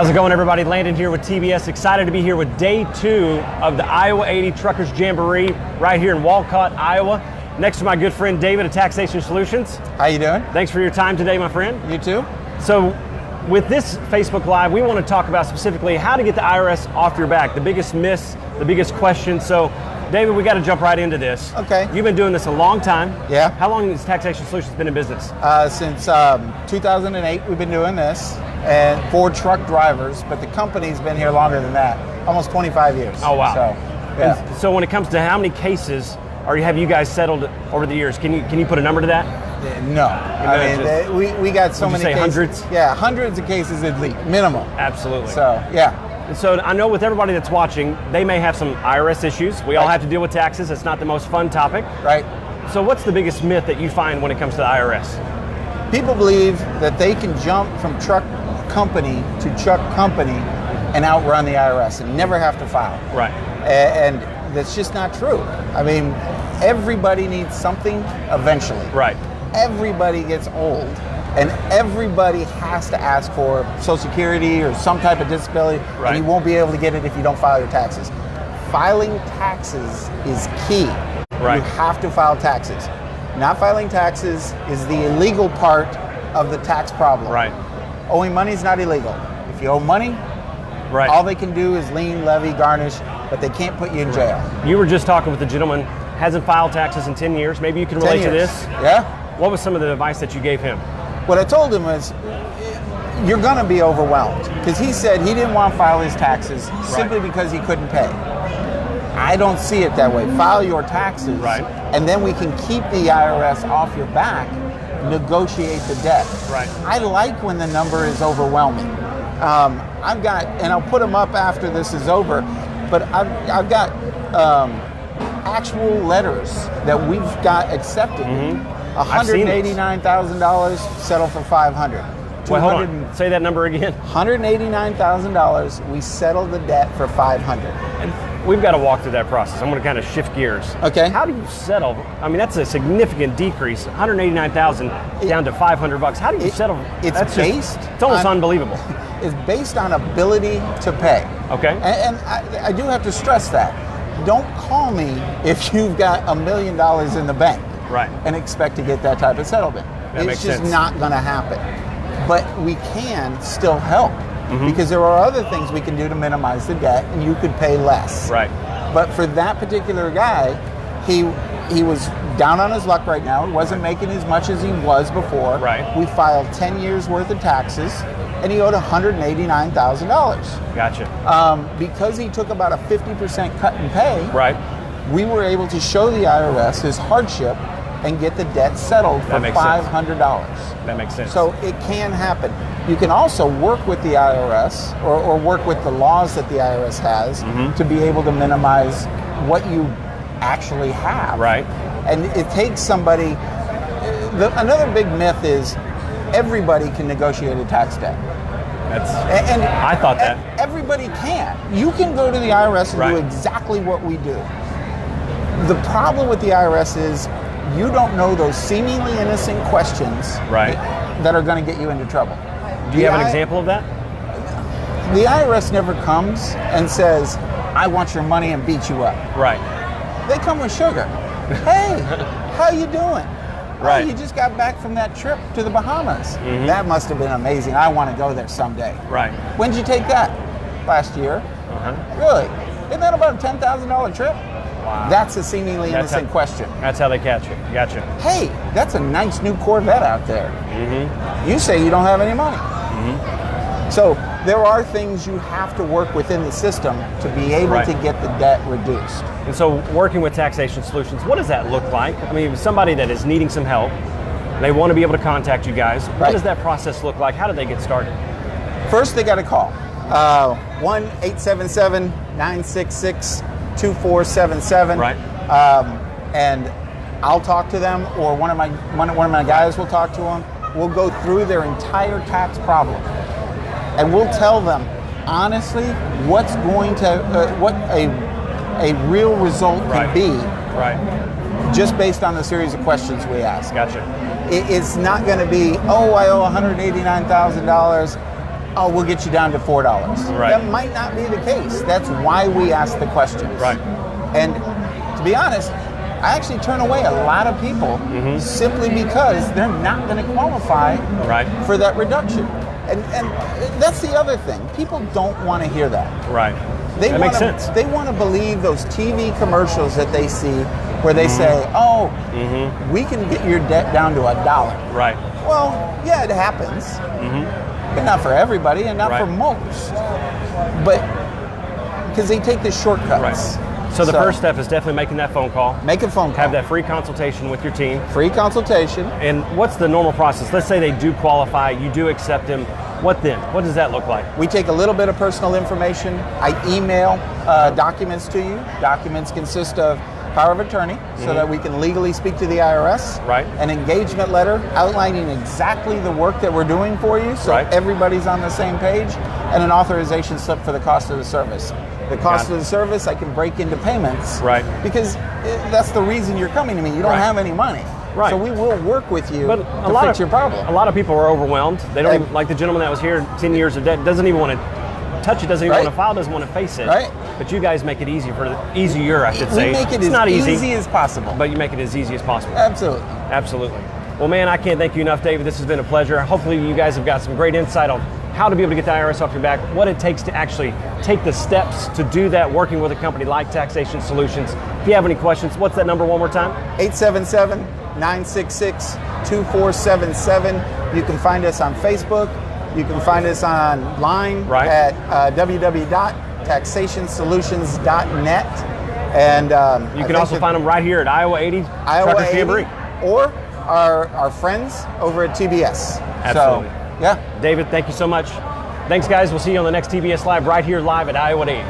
How's it going, everybody? Landon here with TBS. Excited to be here with day 2 of the Iowa 80 Truckers Jamboree right here in Walcott, Iowa. Next to my good friend David at Taxation Solutions. How you doing? Thanks for your time today, my friend. You too. So with this Facebook Live, we want to talk about specifically how to get the IRS off your back, the biggest myths, the biggest questions. So David, we got to jump right into this. Okay. You've been doing this a long time. Yeah. How long has Taxation Solutions been in business? Since 2008, we've been doing this, and for truck drivers, but the company's been here longer than that, almost 25 years. Oh, wow. So, yeah. And so when it comes to how many cases have you guys settled over the years, can you put a number to that? No. I mean, we got so many cases. Hundreds? Yeah, hundreds of cases at least, minimum. Absolutely. So, yeah. And so I know with everybody that's watching, they may have some IRS issues. We all have to deal with taxes. It's not the most fun topic. Right. So what's the biggest myth that you find when it comes to the IRS? People believe that they can jump from truck company to truck company and outrun the IRS and never have to file. Right. And that's just not true. I mean, everybody needs something eventually. Right. Everybody gets old, and everybody has to ask for Social Security or some type of disability, right. And you won't be able to get it if you don't file your taxes. Filing taxes is key. Right. You have to file taxes. Not filing taxes is the illegal part of the tax problem. Right. Owing money is not illegal. If you owe money, right. All they can do is lien, levy, garnish, but they can't put you in jail. You were just talking with the gentleman, hasn't filed taxes in 10 years. Maybe you can relate to this. Yeah. What was some of the advice that you gave him? What I told him was, you're going to be overwhelmed. Because he said he didn't want to file his taxes simply because he couldn't pay. I don't see it that way. File your taxes, right. And then we can keep the IRS off your back, negotiate the debt. Right. I like when the number is overwhelming. I've got, and I'll put them up after this is over, but I've got actual letters that we've got accepted. Mm-hmm. $189,000 settled for $500. Wait, hold on. Say that number again. $189,000. We settled the debt for $500. And we've got to walk through that process. I'm going to kind of shift gears. Okay. How do you settle? I mean, that's a significant decrease. $189,000 down to $500. How do you settle? It's it's almost unbelievable. It's based on ability to pay. Okay. And I do have to stress that. Don't call me if you've got $1 million in the bank. Right. And expect to get that type of settlement. It's just not going to happen. But we can still help because there are other things we can do to minimize the debt, and you could pay less. Right. But for that particular guy, he was down on his luck right now. He wasn't making as much as he was before. Right. We filed 10 years worth of taxes, and he owed $189,000. Gotcha. Because he took about a 50% cut in pay. Right. We were able to show the IRS his hardship and get the debt settled for $500. That makes sense. So it can happen. You can also work with the IRS or work with the laws that the IRS has to be able to minimize what you actually have. Right. And it takes somebody, another big myth is everybody can negotiate a tax debt. And I thought that. Everybody can. You can go to the IRS and do exactly what we do. The problem with the IRS is you don't know those seemingly innocent questions that are going to get you into trouble. Do you have an example of that? The IRS never comes and says, I want your money and beat you up. Right. They come with sugar. Hey, how you doing? Right. Oh, you just got back from that trip to the Bahamas. That must have been amazing. I want to go there someday. Right. When did you take that? Last year. Really? Isn't that about a $10,000 trip? Wow. That's a seemingly innocent question. That's how they catch you. Gotcha. Hey, that's a nice new Corvette out there. You say you don't have any money. So there are things you have to work within the system to be able to get the debt reduced. And so working with Taxation Solutions, what does that look like? I mean, somebody that is needing some help, they want to be able to contact you guys. What does that process look like? How do they get started? First, they got to call 1-877-966-2477. Right. And I'll talk to them, or one of my guys will talk to them. We'll go through their entire tax problem, and we'll tell them honestly what's going to what a real result can be. Right. Just based on the series of questions we ask. Gotcha. It's not going to be, oh, I owe $189,000. oh, we'll get you down to $4. Right. That might not be the case. That's why we ask the questions. Right. And to be honest, I actually turn away a lot of people simply because they're not going to qualify for that reduction. And that's the other thing. People don't want to hear that. Right. That makes sense. They want to believe those TV commercials that they see where they say, oh, we can get your debt down to $1. Right. Well, yeah, it happens. But not for everybody and not for most. But because they take the shortcuts. Right. So the first step is definitely making that phone call. Make a phone call. Have that free consultation with your team. Free consultation. And what's the normal process? Let's say they do qualify, you do accept them. What then? What does that look like? We take a little bit of personal information. I email documents to you. Documents consist of power of attorney so that we can legally speak to the IRS. Right. An engagement letter outlining exactly the work that we're doing for you so everybody's on the same page, and an authorization slip for the cost of the service. The cost of the service I can break into payments. Right. Because that's the reason you're coming to me. You don't have any money. Right. So we will work with you to fix your problem. A lot of people are overwhelmed. They don't even, like the gentleman that was here, 10 years of debt, doesn't even want to touch it, doesn't even want to file, doesn't want to face it. Right. But you guys make it easier, I should say. We make it it's as not easy as possible. But you make it as easy as possible. Absolutely. Absolutely. Well, man, I can't thank you enough, David. This has been a pleasure. Hopefully you guys have got some great insight on how to be able to get the IRS off your back, what it takes to actually take the steps to do that working with a company like Taxation Solutions. If you have any questions, what's that number one more time? 877-966-2477. You can find us on Facebook. You can find us online at www.taxationsolutions.net. And you can also find them right here at Iowa 80 Truckers Jamboree. Or our friends over at TBS. Absolutely. So, yeah. David, thank you so much. Thanks, guys. We'll see you on the next TBS Live right here live at Iowa 80.